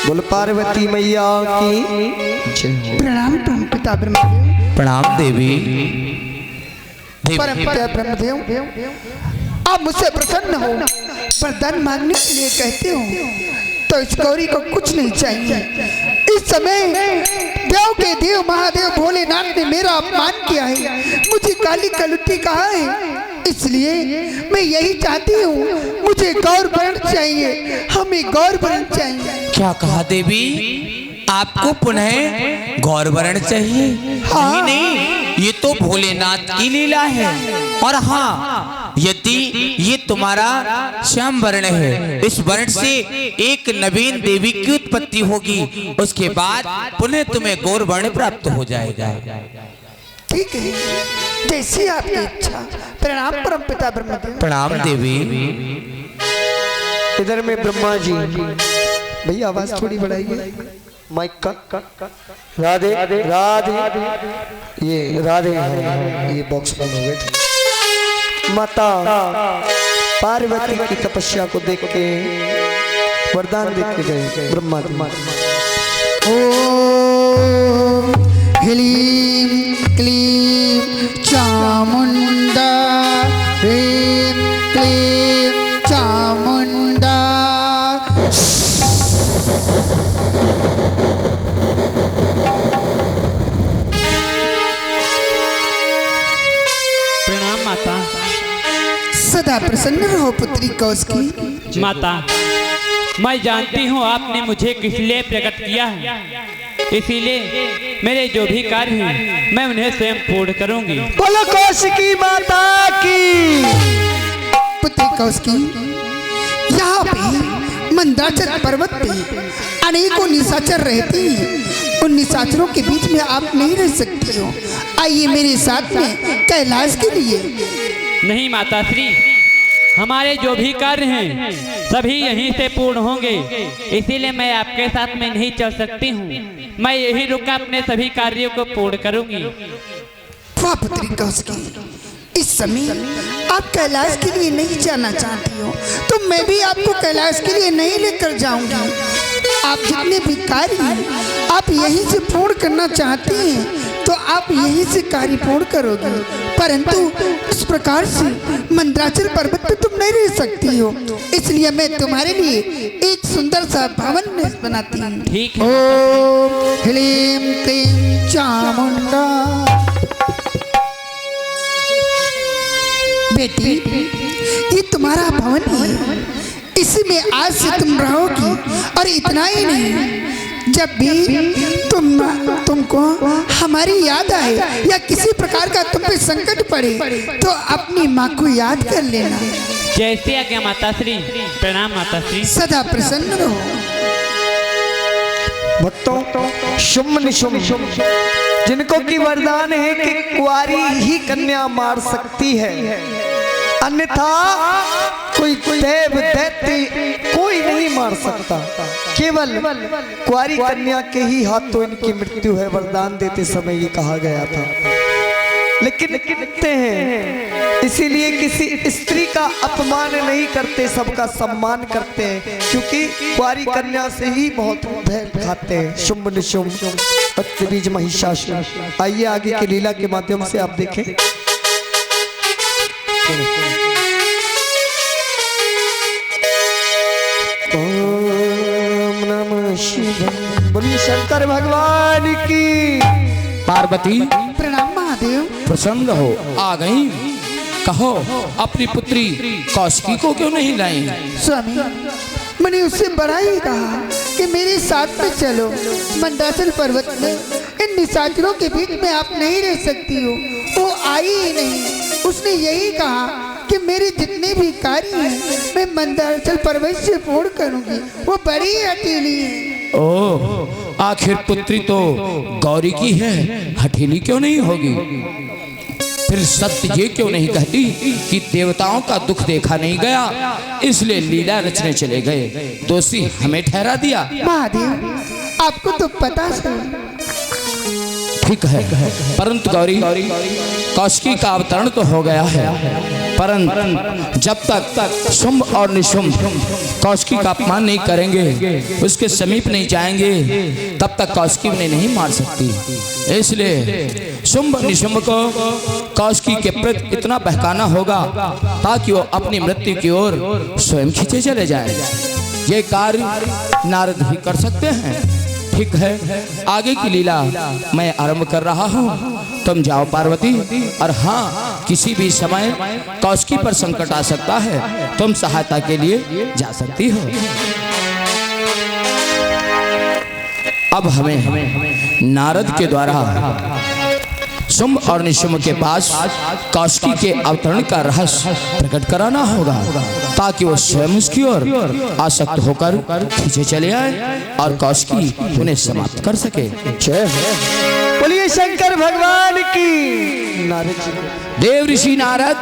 बोल पार्वती मैया की। प्रणाम तुम पिता ब्रह्मदेव। प्रणाम देवी। परम पिता ब्रह्मदेव, आप मुझसे प्रसन्न हो, वरदान मांगने के लिए कहते हो, तो इस गौरी को कुछ नहीं चाहिए। इस समय देव के देव महादेव भोलेनाथ ने मेरा अपमान किया है, मुझे काली कलुट्टी कहा है, इसलिए मैं यही चाहती हूँ, मुझे गौर वर्ण चाहिए, हमें गौर वर्ण चाहिए। क्या कहा देवी? आपको पुनः गौर वर्ण चाहिए? हाँ। नहीं, ये तो भोलेनाथ की लीला है। और हाँ, यदि ये तुम्हारा श्याम वर्ण है, इस वर्ण से एक नवीन देवी की उत्पत्ति होगी, उसके बाद पुनः तुम्हें गौर वर्ण प्राप्त हो जाएगा। ठीक है, जैसी आपकी इच्छा। प्रणाम परम पिता ब्रह्मदेव। प्रणाम देवी। इधर में ब्रह्मा जी, भैया आवाज थोड़ी बढ़ाइए माइक का। राधे राधे, ये राधे है, ये बॉक्स बंद हो गए। माता पार्वती की तपस्या को देख के वरदान देख के गए ब्रह्मा जी। ओम ह्रीं क्लीं चामुंडा, ह्रीं क्लीं चामुंडा। प्रणाम माता। सदा प्रसन्न रहो पुत्री कौशिकी। माता, मैं जानती हूँ आपने मुझे किस लिए प्रकट किया है, इसीलिए मेरे जो भी कार्य हैं मैं उन्हें स्वयं पूर्ण करूंगी। बोलो कौशिकी माता की। पुत्री कौशिकी, यहाँ पे मंदाचल पर्वत पे अनेकों निशाचर रहते हैं, उन निशाचरों के बीच में आप नहीं रह सकती हो। आइए मेरे साथ में कैलाश के लिए। नहीं माता श्री, हमारे जो भी कार्य हैं सभी यहीं से पूर्ण होंगे, इसीलिए मैं आपके साथ में नहीं चल सकती हूँ। मैं यही रुका अपने सभी कार्यों को पूर्ण करूंगी। वाह पुत्री कौशिकी, इस समय आप कैलाश के लिए नहीं जाना चाहती हो, तो मैं भी आपको कैलाश के लिए नहीं लेकर जाऊंगी। आप जितने भी कार्य हैं आप यहीं से पूर्ण करना चाहती हैं, तो आप यहीं से कार्य पूर्ण करोगे, परंतु इस प्रकार से मंदराचल पर्वत पे तुम नहीं रह सकती हो, इसलिए मैं तुम्हारे लिए एक सुंदर सा भवन बनाती हूँ। ठीक है। ओम ह्रीं क्लीं चामुंडा। बेटी, ये तुम्हारा भवन है, इसी में आज से तुम रहोगी। और इतना ही नहीं, जब भी तुमको हमारी याद आए या किसी प्रकार का तुम पे संकट पड़े, तो अपनी माँ को याद कर लेना। जैसे आज्ञा माता श्री। प्रणाम माता श्री। सदा प्रसन्न रहो। भक्तों, शुभ निशुभ जिनको की वरदान है कि कुंवारी ही कन्या मार सकती है, अन्यथा कोई देव दैत्य कोई नहीं मार सकता। केवल कुंवारी कन्या के ही हाथों इनकी मृत्यु है, वरदान देते समय ये कहा गया था। लेकिन लिखते हैं, इसीलिए किसी स्त्री का अपमान नहीं करते, सबका सम्मान करते हैं, क्योंकि कुंवारी कन्या से ही बहुत भय खाते हैं। शुंभ निशुंभ बीज महिषासुर। आइए आगे की लीला के माध्यम से आप देखें। ओम नमः शिवाय। बोलिए शंकर भगवान की। पार्वती प्रणाम महादेव। प्रसन्न हो, आ गई। कहो अपनी पुत्री कौशिकी को क्यों नहीं लाई? स्वामी, मैंने उससे बड़ा ही कहा कि मेरे साथ में चलो, मंदाचल पर्वत में इन निशाचरों के बीच में आप नहीं रह सकती हो। वो आई ही नहीं, उसने यही कहा कि मेरे जितने भी कार्य हैं मैं मंदराचल पर्वत से पूर्ण करूंगी। वो बड़ी हठीली है। ओह, आखिर पुत्री तो गौरी की है, हठीली क्यों नहीं होगी? फिर सत्य ये क्यों नहीं कहती कि देवताओं का दुख देखा नहीं गया, इसलिए लीला रचने चले गए, दोषी हमें ठहरा दिया। महादेव आपको तो पता है। ठीक है, परंतु गौरी कौशिकी का अवतरण तो हो गया है, परंतु जब तक शुंभ और निशुंभ कौशिकी का अपमान नहीं करेंगे, उसके समीप नहीं जाएंगे, तब तक कौशिकी उन्हें नहीं मार सकती। इसलिए शुंभ निशुंभ को कौशिकी के प्रति इतना बहकाना होगा ताकि वो अपनी मृत्यु की ओर स्वयं खींचे चले जाएं। ये कार्य नारद ही कर सकते हैं। ठीक है, आगे की लीला मैं आरंभ कर रहा हूँ, तुम जाओ पार्वती। और हाँ, किसी भी समय कौशिकी पर संकट आ सकता है, तुम सहायता के लिए जा सकती हो। अब हमें नारद के द्वारा शुंभ और निशुंभ के पास कौशिकी के अवतरण का रहस्य प्रकट कराना होगा ताकि वो स्वयं उसकी ओर आसक्त होकर खींचे चले आए और कौशिकी उन्हें समाप्त कर सके। बोलिए शंकर भगवान की। नारद जी, देव ऋषि नारद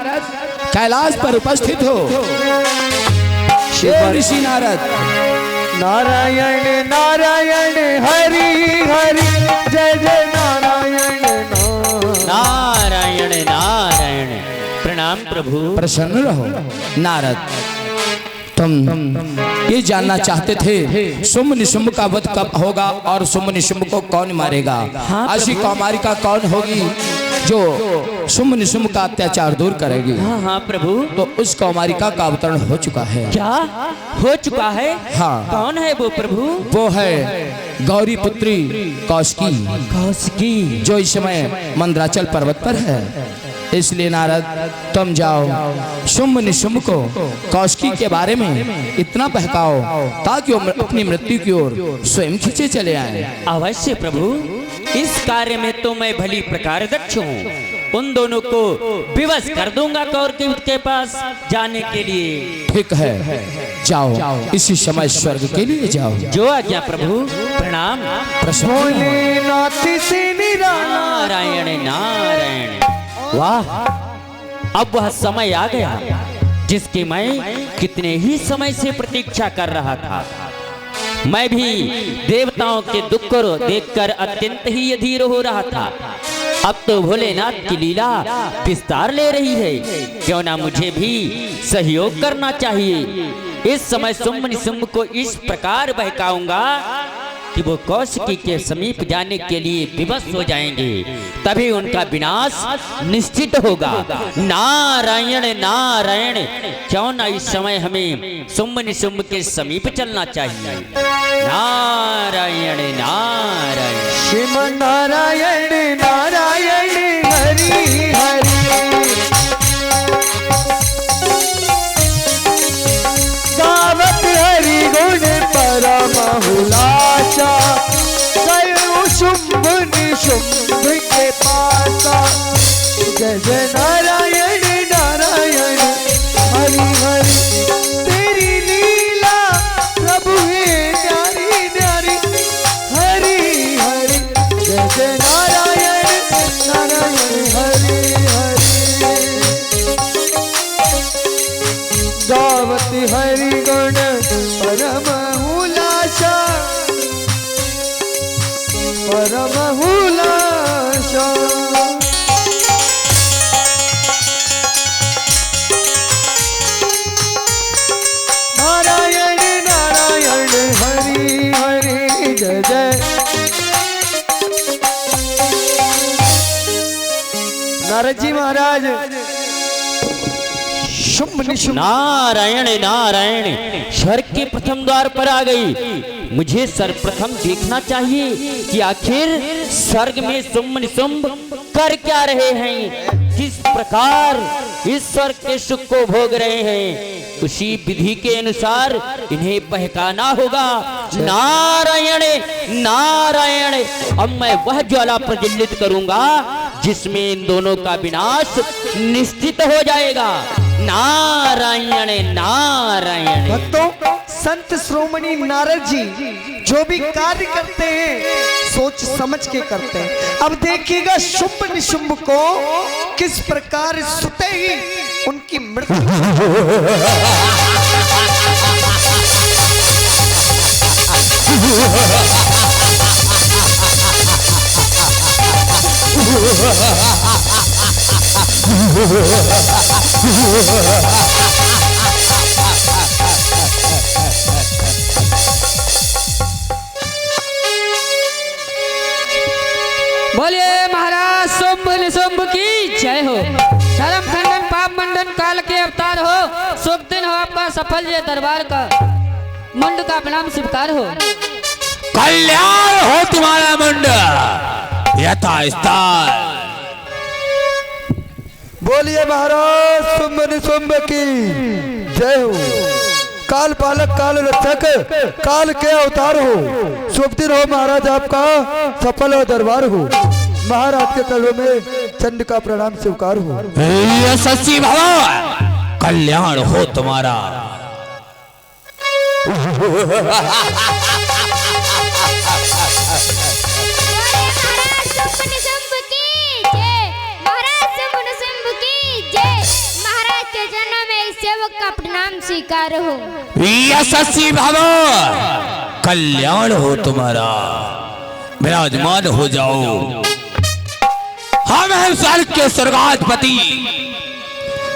कैलाश पर उपस्थित हो। देव ऋषि नारद, नारायण नारायण हरि हरि, जय जय नारायण नारायण नारायण। प्रणाम प्रभु। प्रसन्न रहो। नारद, तुम ये जानना चाहते थे शुंभ निशुंभ का वध कब होगा और शुंभ निशुंभ को कौन मारेगा? ऐसी कौमारिका कौन होगी जो शुंभ निशुंभ का अत्याचार दूर करेगी? हाँ प्रभु। तो उस कौमारिका का अवतरण हो चुका है। क्या हो चुका है? हाँ। कौन है वो प्रभु? वो है गौरी पुत्री कौशिकी, कौशिकी, जो इस समय मंदराचल पर्वत पर है। इसलिए नारद, तुम जाओ शुंभ निशुंभ को कौशिकी के बारे में इतना बहकाओ ताकि वो अपनी मृत्यु की ओर स्वयं खींचे चले आए। अवश्य प्रभु, इस कार्य में तो मैं भली प्रकार दक्ष हूँ। उन दोनों को विवश कर दूंगा कौरव के पास जाने के लिए। ठीक है, जाओ इसी समय स्वर्ग के लिए जाओ। जो आज्ञा प्रभु। प्रणाम। भोलेनाथ से नारायण नारायण। वाह, अब वह समय आ गया जिसकी मैं कितने ही समय से प्रतीक्षा कर रहा था। मैं भी देवताओं के दुख को देखकर अत्यंत ही अधीर हो रहा था। अब तो भोलेनाथ की लीला विस्तार ले रही है, क्यों ना मुझे भी सहयोग करना चाहिए। इस समय शुंभ निशुंभ को इस प्रकार बहकाऊंगा कि वो कौशिकी के समीप जाने के लिए विवश हो जाएंगे, तभी उनका विनाश निश्चित होगा। नारायण नारायण। क्यों ना इस समय हमें शुंभ निशुंभ के समीप चलना चाहिए। नारायण नारायण। शिव नारायण नारायण हरि हरि, गावत हरि गुण परम हुलासा, गयो शुंभ निशुंभ के पासा। जय जय नारायण नारायण हरि हरि, तेरी लीला प्रभु है न्यारी न्यारी, हरि हरि। जय जय नारायण नारायण हरि हरि, गावत हरि गुण परम हुलासा, परम हुलासा। नारायण नारायण हरि हरि, जय जय नारद जी महाराज। शुंभ निशुंभ नारायण नारायण। स्वर्ग के प्रथम द्वार पर आ गई। मुझे सर्वप्रथम देखना चाहिए कि आखिर स्वर्ग में शुंभ निशुंभ कर क्या रहे हैं। किस प्रकार ईश्वर के सुख को भोग रहे हैं, उसी विधि के अनुसार इन्हें बहकाना होगा। नारायण नारायण। अब मैं वह ज्वाला प्रज्वलित करूंगा जिसमें इन दोनों का विनाश निश्चित हो जाएगा। नारायण नारायण। भक्तों, संत श्रोमणी नारद जी जो भी कार्य करते हैं सोच समझ के करते हैं। अब देखिएगा शुंभ निशुंभ को किस प्रकार सुते ही उनकी मृत्यु। बोलिए महाराज शुंभ निशुंभ की जय हो। धर्म खंडन पाप मंडन काल के अवतार हो। शुभ दिन हो आपका सफल ये दरबार का मुंड का प्रणाम स्वीकार हो। कल्याण हो तुम्हारा मुंड यथा स्थान। बोलिए महाराज शुंभ निशुंभ की जय हो। काल पालक काल रक्षक काल के अवतार हो। शुभ दिन हो महाराज आपका सफल हो दरबार हो। महाराज के चरणों में चंड का प्रणाम स्वीकार हो। यशस्वी भव कल्याण हो तुम्हारा। सेवक का प्रणाम स्वीकार हो। यशस्वी भव कल्याण हो तुम्हारा। विराजमान हो जाओ। हम हैं स्वर्ग के स्वर्गाधिपति,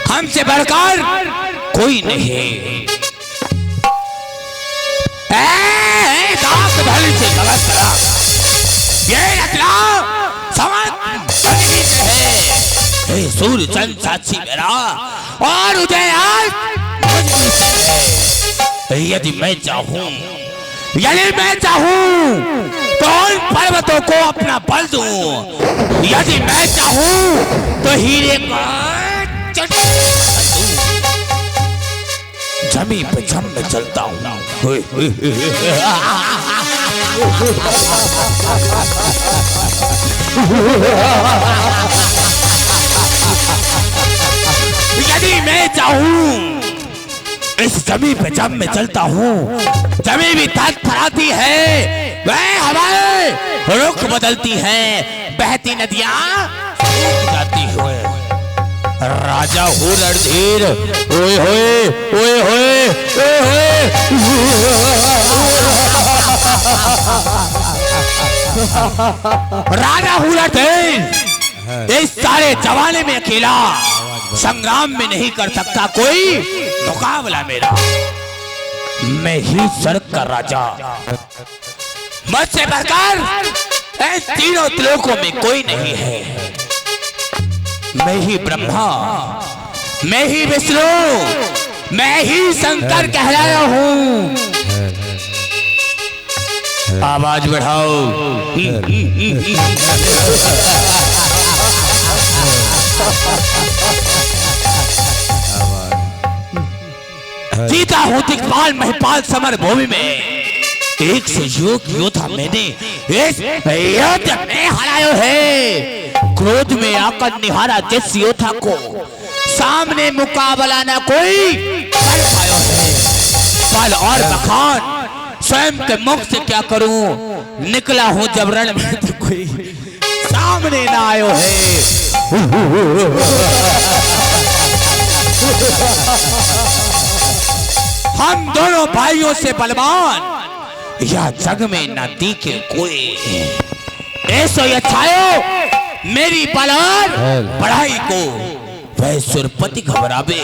हमसे बढ़कर कोई नहीं। दास भली से गलत करा ये रचना समझ है। सूर्य चंद्र साक्षी मेरा और उदय आज यदि मैं चाहूं तो उन पर्वतों को अपना बल दूं। यदि मैं चाहूं तो हीरे को जमीन पे जम में चलता हूं। यदि मैं चाहूं इस जमीन पे जब मैं चलता हूँ, जमीन भी थरथराती है, वह हवाएं रुख बदलती हैं, बहती नदियां सूख जाती हुए। राजा हूँ रणधीर, ओए होए ओए होए ओए होए। राजा हूँ रणधीर, इस सारे जमाने में अकेला संग्राम में नहीं कर सकता कोई मुकाबला मेरा। मैं ही स्वर्ग का राजा, मुझसे बढ़कर इन तीनों त्रिलोकों में कोई नहीं है। मैं ही ब्रह्मा, मैं ही विष्णु, मैं ही शंकर कहलाया हूँ। आवाज बढ़ाओ। जीता हूँ दिग्पाल महिपाल समर भूमि में। एक से योद्धा मैंने इस योद्धा में हराया है। क्रोध में आकर निहारा जिस योद्धा को, सामने मुकाबला न कोई कर पाया है। बल और बखान स्वयं के मुख से क्या करूं, निकला हूं जब रण में तो कोई सामने ना आयो है। हम दोनों भाइयों से बलवान या जग में न दिखे कोई। ऐसो ये छायो मेरी बलवान पढ़ाई को, वह सुरपति घबरावे,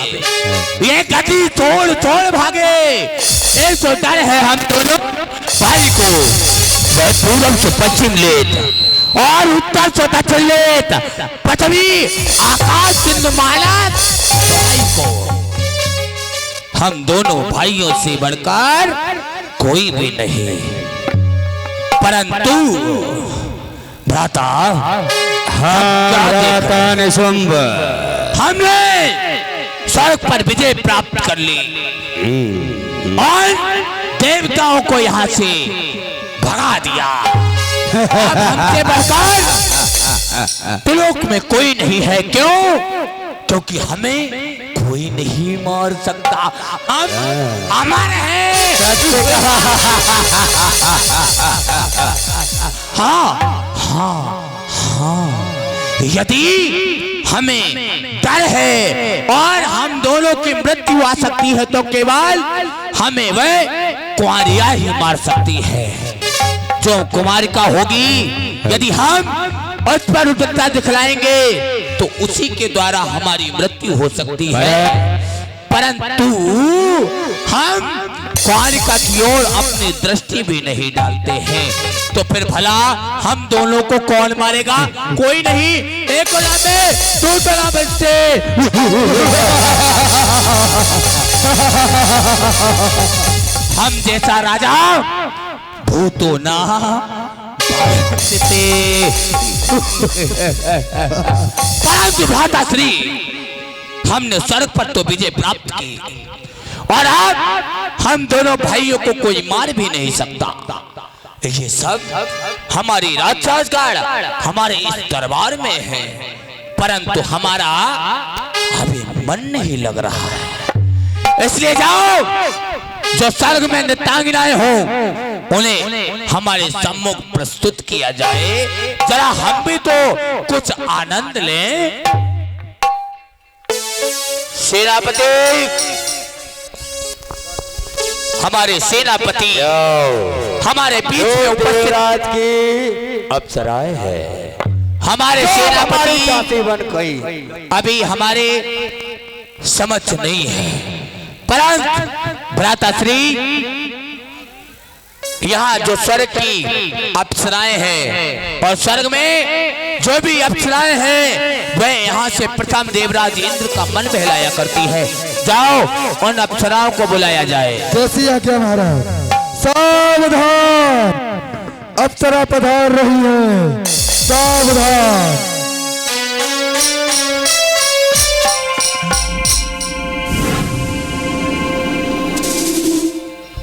ये गति तोड़ तोड़ भागे। ऐसो डर है हम दोनों भाई को। वह पूरब से पश्चिम लेत और उत्तर से दक्षिण लेत, पृथ्वी आकाश सिंधु माला भाई को। हम दोनों भाइयों से बढ़कर कोई भी नहीं, परंतु भ्राता निशुंभ, हमने स्वर्ग पर विजय प्राप्त कर ली और देवताओं को यहाँ से भगा दिया। अब हमसे बढ़कर त्रिलोक में कोई नहीं है। क्यों? क्योंकि हमें कोई नहीं मार सकता, हम अमर हैं। हाँ हाँ हाँ, यदि हमें डर है और हम दोनों की मृत्यु आ सकती है तो केवल हमें वह कुंवारिया ही मार सकती है। जो कुमारिका होगी, यदि हम उस पर उद्दता दिखलाएंगे तो उसी के द्वारा हमारी मृत्यु हो सकती है। परंतु हम कुंवारिका की ओर अपनी दृष्टि भी नहीं डालते हैं, तो फिर भला हम दोनों को कौन मारेगा? कोई नहीं। एक में दूसरा बच्चे हम जैसा राजा भूतो ना परंतु भ्राताश्री, हमने स्वर्ग पर तो विजय प्राप्त की और अब हम दोनों भाइयों को कोई मार भी नहीं सकता। ये सब हमारी राजगढ़ हमारे इस दरबार में है, परंतु हमारा अभी मन नहीं लग रहा है। इसलिए जाओ, जो स्वर्ग में नृत्यांगनाएं हो उन्हें हमारे सम्मुख प्रस्तुत किया जाए, जरा हम भी तो कुछ आनंद लें। सेनापति, हमारे सेनापति हमारे बीच में उपस्थित रात की अप्सराएं है। हमारे सेनापति अभी हमारे समझ नहीं है, परंतु भ्राताश्री, यहाँ जो स्वर्ग की अप्सराएं हैं और स्वर्ग में जो भी अप्सराएं हैं वह यहाँ से प्रथम देवराज इंद्र का मन बहलाया करती है। जाओ, उन अप्सराओं को बुलाया जाए। जैसी आज्ञा महाराज। सावधान, अप्सरा पधार रही है, सावधान।